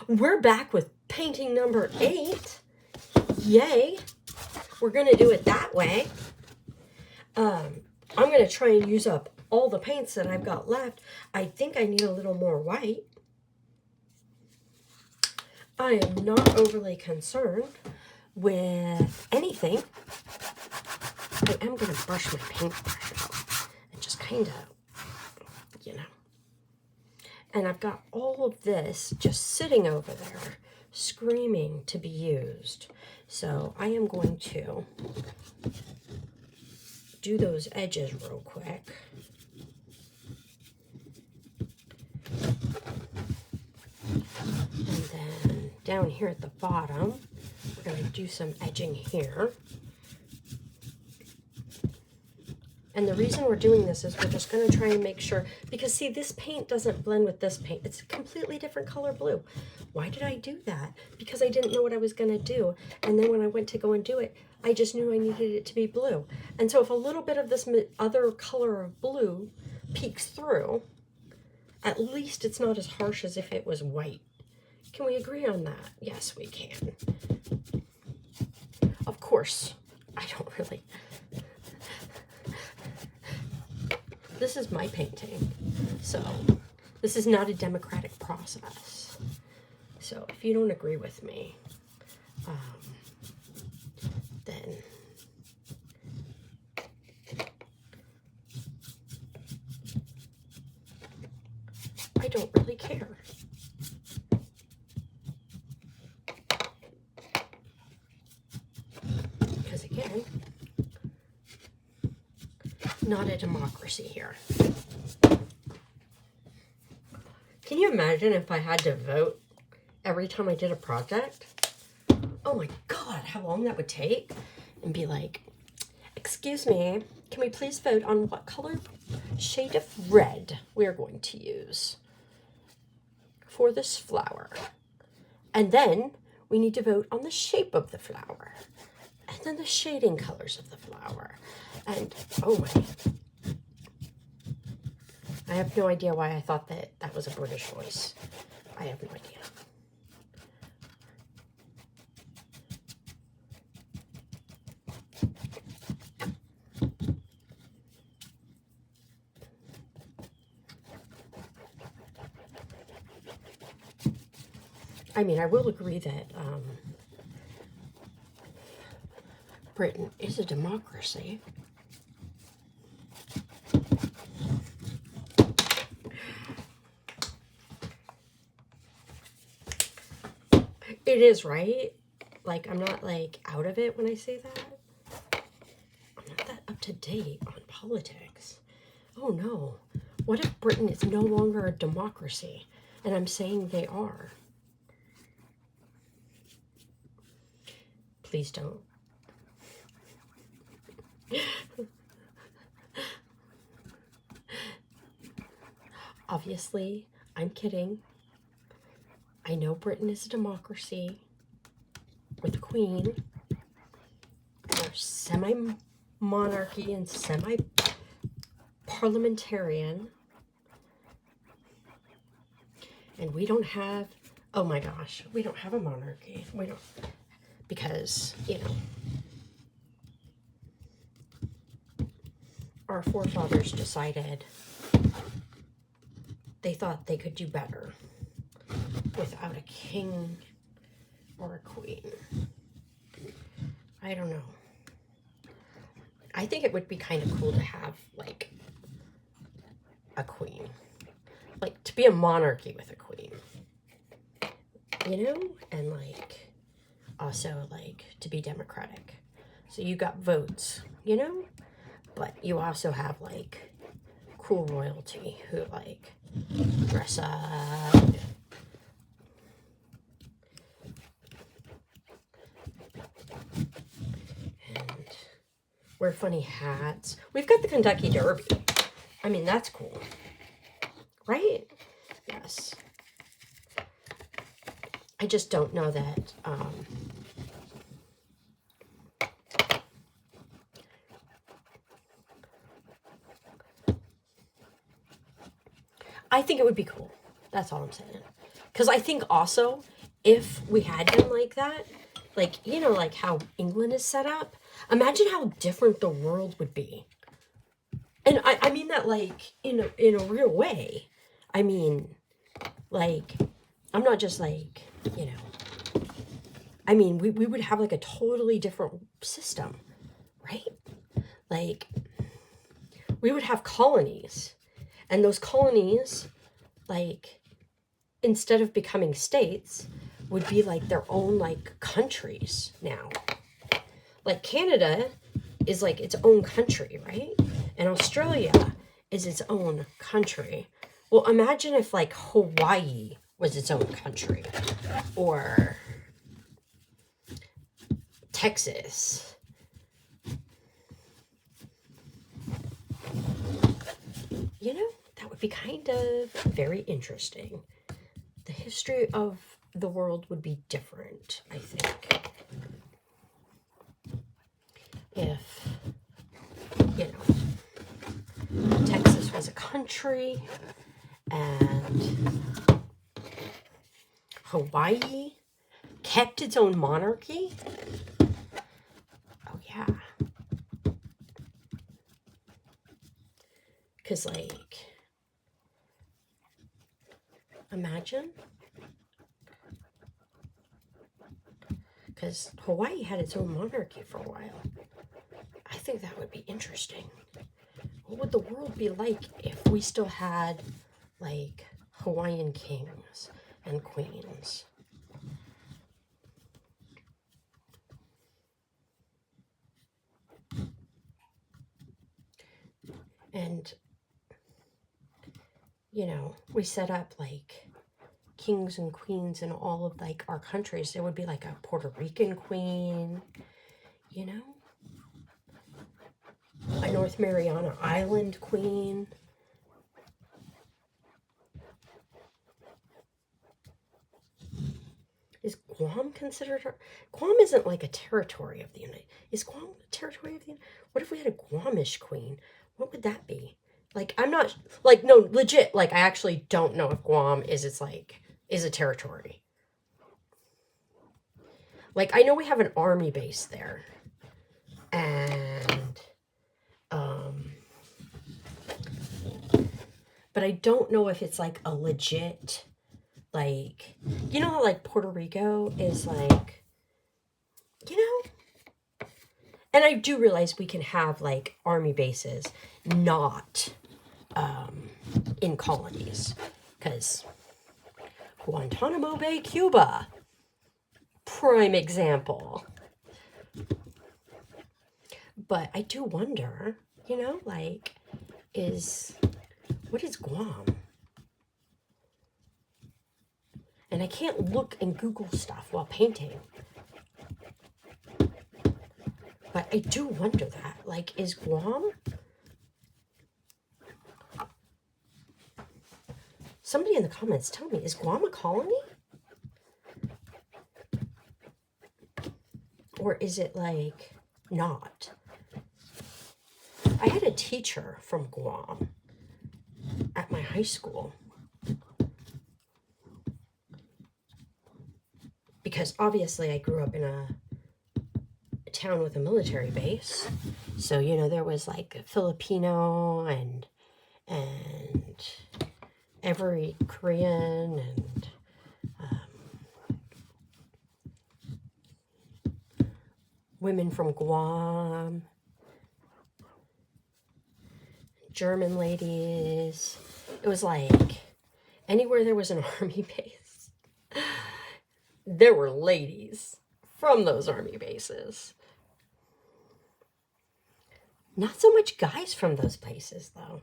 We're back with painting number 8. Yay. We're going to do it that way. I'm going to try and use up all the paints that I've got left. I think I need a little more white. I am not overly concerned with anything. I am going to brush my paintbrush out and just kind of, you know. And I've got all of this just sitting over there, screaming to be used. So I am going to do those edges real quick. And then down here at the bottom, we're going to do some edging here. And the reason we're doing this is we're just going to try and make sure, because see, this paint doesn't blend with this paint. It's a completely different color blue. Why did I do that? Because I didn't know what I was going to do. And then when I went to go and do it, I just knew I needed it to be blue. And so if a little bit of this other color of blue peeks through, at least it's not as harsh as if it was white. Can we agree on that? Yes, we can. Of course, I don't really... This is my painting, so this is not a democratic process. So if you don't agree with me, then I don't really care. Because again, not a democracy here. Can you imagine if I had to vote every time I did a project? Oh my God, how long that would take? And be like, excuse me, can we please vote on what color shade of red we are going to use for this flower? And then we need to vote on the shape of the flower. And then the shading colors of the flower. And, oh my, I have no idea why I thought that that was a British voice. I have no idea. I mean, I will agree that Britain is a democracy. It is, right? Like, I'm not, like, out of it when I say that. I'm not that up to date on politics. Oh, no. What if Britain is no longer a democracy? And I'm saying they are. Please don't. Obviously, I'm kidding. I know Britain is a democracy with a queen. They're semi-monarchy and semi-parliamentarian. And we don't have, oh my gosh, we don't have a monarchy. We don't, because, you know, our forefathers decided they thought they could do better without a king or a queen. I don't know. I think it would be kind of cool to have, like, a queen. Like, to be a monarchy with a queen. You know? And, like, also, like, to be democratic. So you got votes, you know? But you also have, like, cool royalty who, like, dress up. And wear funny hats. We've got the Kentucky Derby. I mean, that's cool. Right? Yes. I just don't know that, I think it would be cool. That's all I'm saying. Because I think also if we had them like that, like, you know, like how England is set up, imagine how different the world would be. And I mean that, like, in a real way. I mean, like, I'm not just like, you know, I mean, we would have like a totally different system, right? Like, we would have colonies, and those colonies, like, instead of becoming states, would be like their own like countries now. Like Canada is like its own country, right? And Australia is its own country. Well, imagine if like Hawaii was its own country, or Texas. You know, that would be kind of very interesting. The history of the world would be different, I think, if, you know, Texas was a country and Hawaii kept its own monarchy. Oh, yeah. Because, like, imagine. Because Hawaii had its own monarchy for a while. I think that would be interesting. What would the world be like if we still had, like, Hawaiian kings and queens? And, you know, we set up, like, kings and queens in all of, like, our countries. There would be, like, a Puerto Rican queen, you know? A North Mariana Island queen. Is Guam considered? Guam isn't like a territory of the United. Is Guam a territory of the United? What if we had a Guamish queen? What would that be? Like, I'm not, like, no, legit, like, I actually don't know if Guam is, it's like, is a territory. Like, I know we have an army base there. And, but I don't know if it's like a legit, like, you know how like Puerto Rico is like, you know, and I do realize we can have like army bases not in colonies, because Guantanamo Bay, Cuba, prime example. But I do wonder, you know, like, what is Guam? And I can't look and Google stuff while painting. But I do wonder that. Like, is Guam? Somebody in the comments tell me, is Guam a colony? Or is it, like, not? I had a teacher from Guam at my high school. Because obviously I grew up in a town with a military base. So, you know, there was like a Filipino and every Korean and women from Guam, German ladies. It was like anywhere there was an army base, there were ladies from those army bases. Not so much guys from those places, though.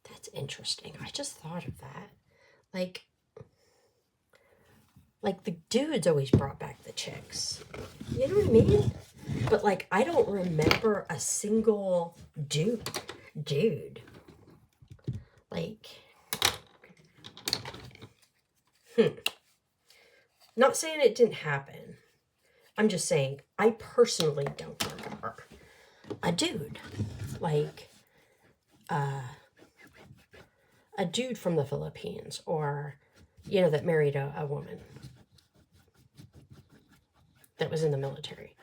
That's interesting. I just thought of that. Like the dudes always brought back the chicks. You know what I mean? But, like, I don't remember a single dude. Like, not saying it didn't happen. I'm just saying I personally don't remember a dude. Like, a dude from the Philippines, or, you know, that married a woman. that was in the military.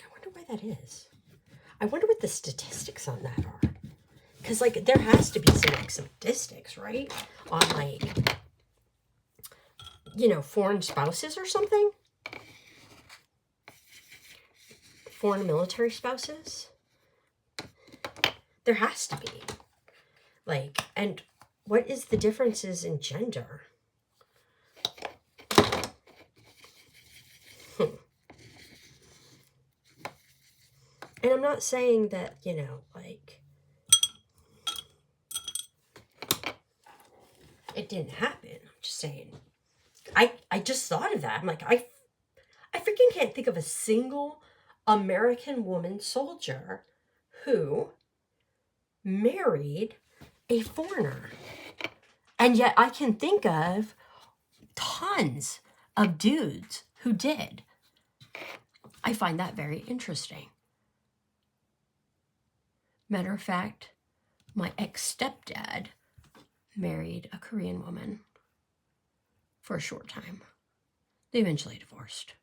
I wonder why that is. I wonder what the statistics on that are. Because, like, there has to be some, like, statistics, right? On, like, you know, foreign spouses or something? Foreign military spouses? There has to be. Like, and what is the differences in gender? And I'm not saying that, you know, like, it didn't happen. I'm just saying. I just thought of that. I'm like, I freaking can't think of a single American woman soldier who married a foreigner. And yet I can think of tons of dudes who did. I find that very interesting. Matter of fact, my ex-stepdad married a Korean woman for a short time. They eventually divorced.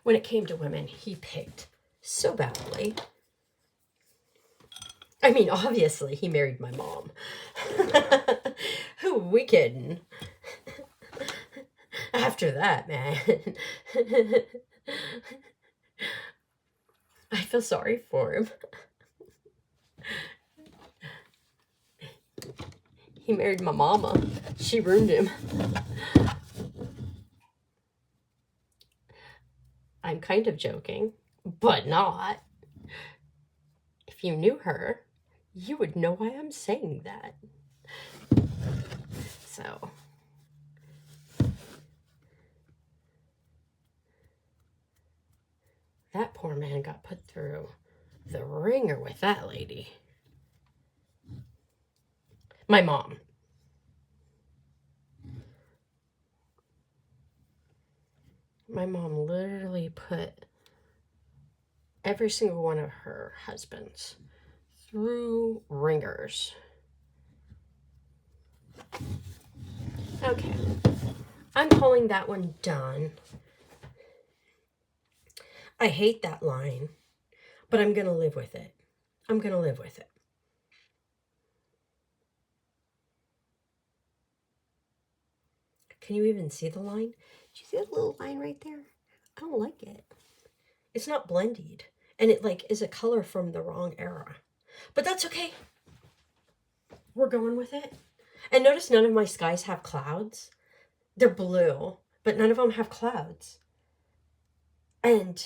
When it came to women, he picked so badly. I mean, obviously, he married my mom. Who are we kidding? After that, man. I feel sorry for him. He married my mama. She ruined him. I'm kind of joking, but not. If you knew her, you would know why I'm saying that. So, that poor man got put through the ringer with that lady. My mom. My mom literally put every single one of her husbands through ringers. Okay. I'm calling that one done. I hate that line, but I'm going to live with it. I'm going to live with it. Can you even see the line? Do you see that little line right there? I don't like it. It's not blended. And it like is a color from the wrong era. But that's okay. We're going with it. And notice none of my skies have clouds. They're blue, but none of them have clouds. And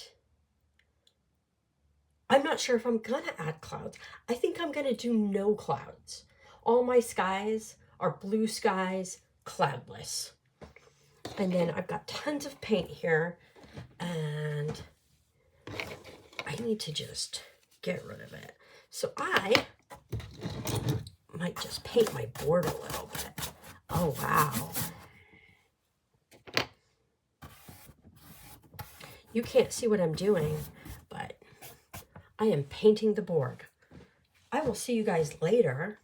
I'm not sure if I'm going to add clouds. I think I'm going to do no clouds. All my skies are blue skies, cloudless. And then I've got tons of paint here, and I need to just get rid of it. So I might just paint my board a little bit. Oh, wow. You can't see what I'm doing, but I am painting the board. I will see you guys later.